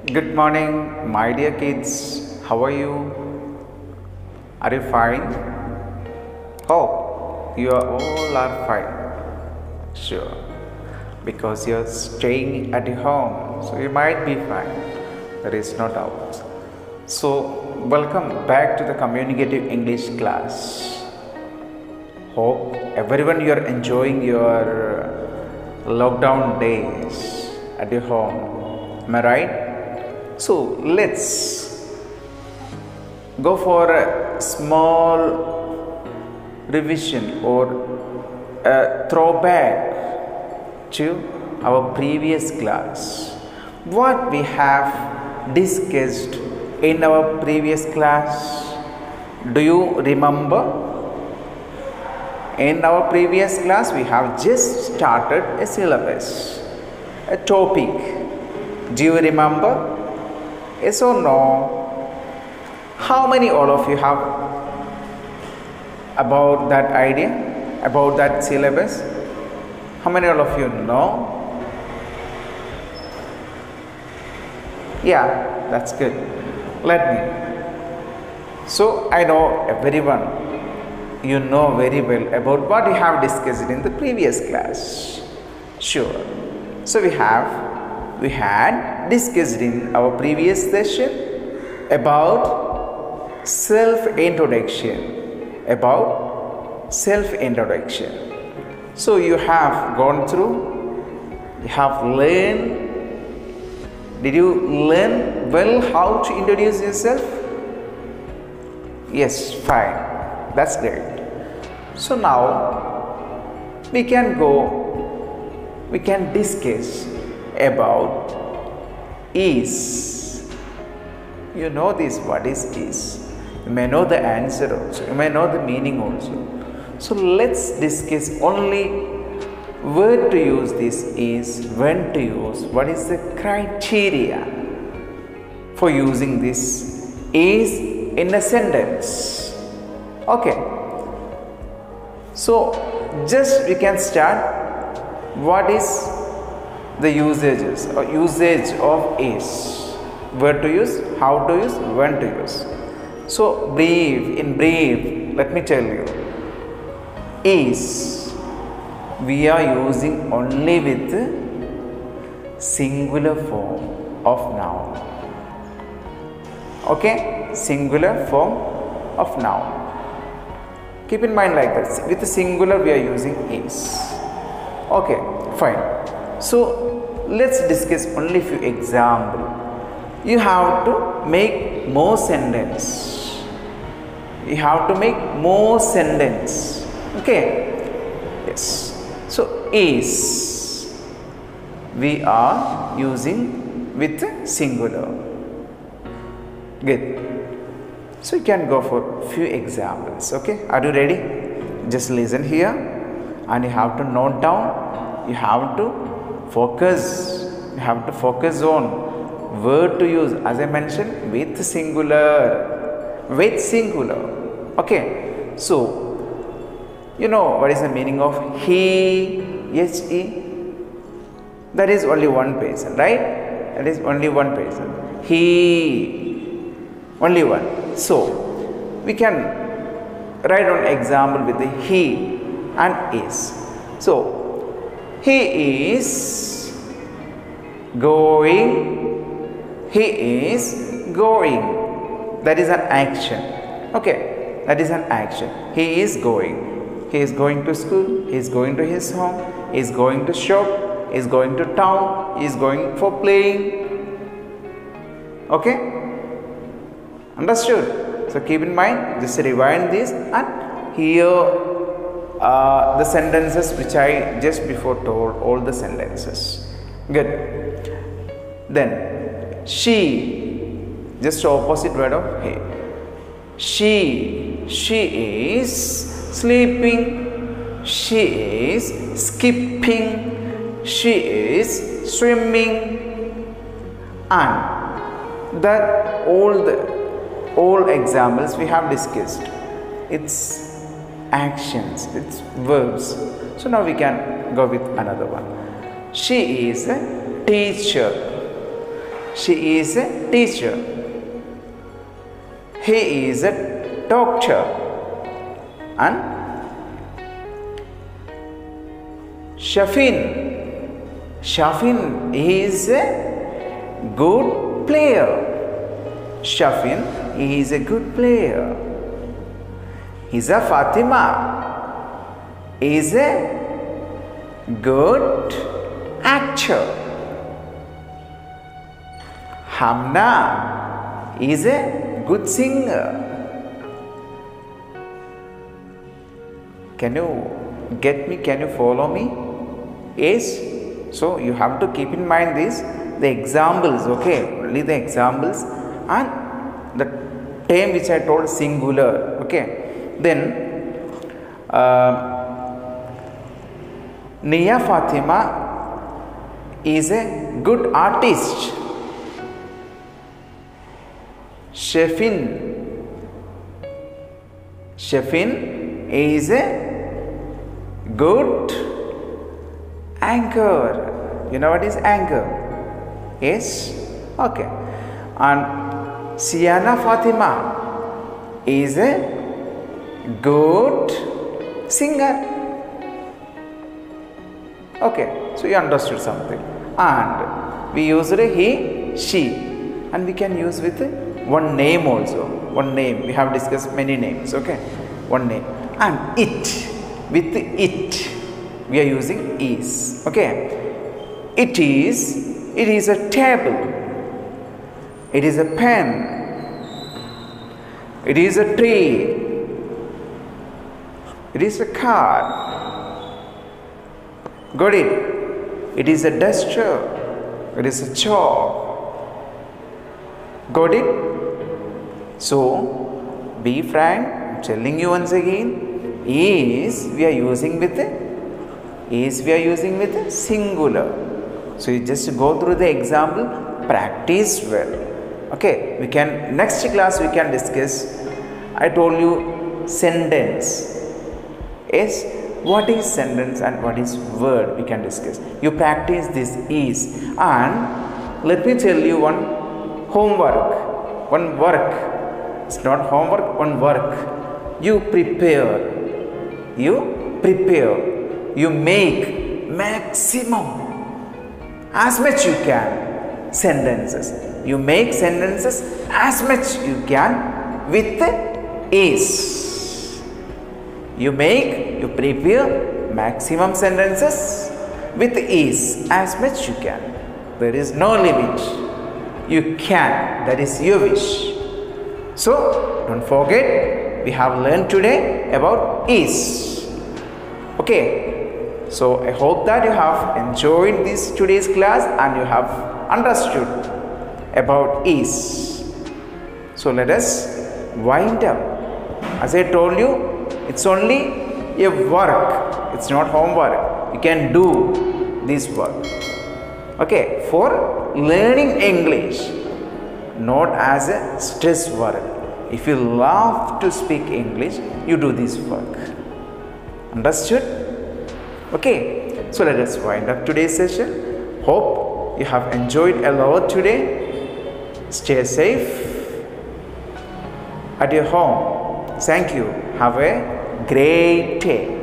Good morning, my dear kids. How are you? Are you fine? Hope you are all are fine. Sure, because you're staying at home, so you might be fine. There is no doubt. So, welcome back to the communicative English class. Hope everyone you are enjoying your lockdown days at your home. Am I right? So let's go for a small revision or a throwback to our previous class. What we have discussed in our previous class, do you remember? In our previous class we have just started a syllabus, a topic. Do you remember? Yes or no? How many all of you have about that idea, about that syllabus? How many all of you know? Yeah, that's good. Let me. So I know everyone, you know very well about what we have discussed in the previous class. Sure. So we had discussed in our previous session about self-introduction. So you have gone through, you have learned. Did you learn well how to introduce yourself? Yes, fine. That's great. So now we can discuss about is. You know this, what is? You may know the answer also, you may know the meaning also. So let's discuss only where to use this is, when to use, what is the criteria for using this is in a sentence. Okay. So just we can start. What is the usage of is? Where to use, how to use, when to use. So in brief, let me tell you, is we are using only with singular form of noun. Okay, singular form of noun. Keep in mind like that. With the singular we are using is. Okay, fine. So let's discuss only few examples. You have to make more sentence. Okay. Yes. So is we are using with singular. Good. So you can go for few examples. Okay. Are you ready? Just listen here and you have to note down. You have to focus. You have to focus on word to use, as I mentioned, with singular. Okay. So you know what is the meaning of he? That is only one person, right? That is only one person. He, only one. So we can write an example with the he and is. So he is going. He is going. That is an action. Okay, that is an action. He is going. He is going to school. He is going to his home. He is going to shop. He is going to town. He is going for playing. Okay, understood? So keep in mind. Just rewind this and hear the sentences which I just before told. All the sentences. Good. Then. She, just opposite word of he. She is sleeping. She is skipping. She is swimming. And that all examples we have discussed. It's actions, it's verbs. So now we can go with another one. She is a teacher. She is a teacher. He is a doctor. And Shafin is a good player. Shafin is a good player. Hiza Fatima is a good actor. Hamna is a good singer. Can you get me? Can you follow me? Yes. So you have to keep in mind the examples, okay? Only the examples and the term which I told singular, okay? Then Nia Fatima is a good artist. Shafin is a good anchor. You know what is anchor? Yes? Okay. And Siana Fatima is a good singer. Okay. So you understood something. And we used a he, she. And we can use with one name also. One name. We have discussed many names. Okay. One name. And it. With it. We are using is. Okay. It is a table. It is a pen. It is a tree. It is a car. Got it? It is a duster. It is a chalk. Got it? So, be frank. I'm telling you once again. Is we are using with singular. So you just go through the example, practice well. Okay, we can next class we can discuss. I told you sentence. Yes, what is sentence and what is word we can discuss. You practice this is, and let me tell you one homework, one work. It's not homework, one work. You prepare. You make maximum as much you can sentences. You make sentences as much you can with is. You prepare maximum sentences with is as much you can. There is no limit. You can. That is your wish. So don't forget, we have learned today about is. Okay. So I hope that you have enjoyed this today's class and you have understood about is. So let us wind up. As I told you, it's only a work. It's not homework. You can do this work. Okay, for learning English, not as a stress work. If you love to speak English, you do this work. Understood? Okay, so let us wind up today's session. Hope you have enjoyed a lot today. Stay safe at your home. Thank you. Have a great day.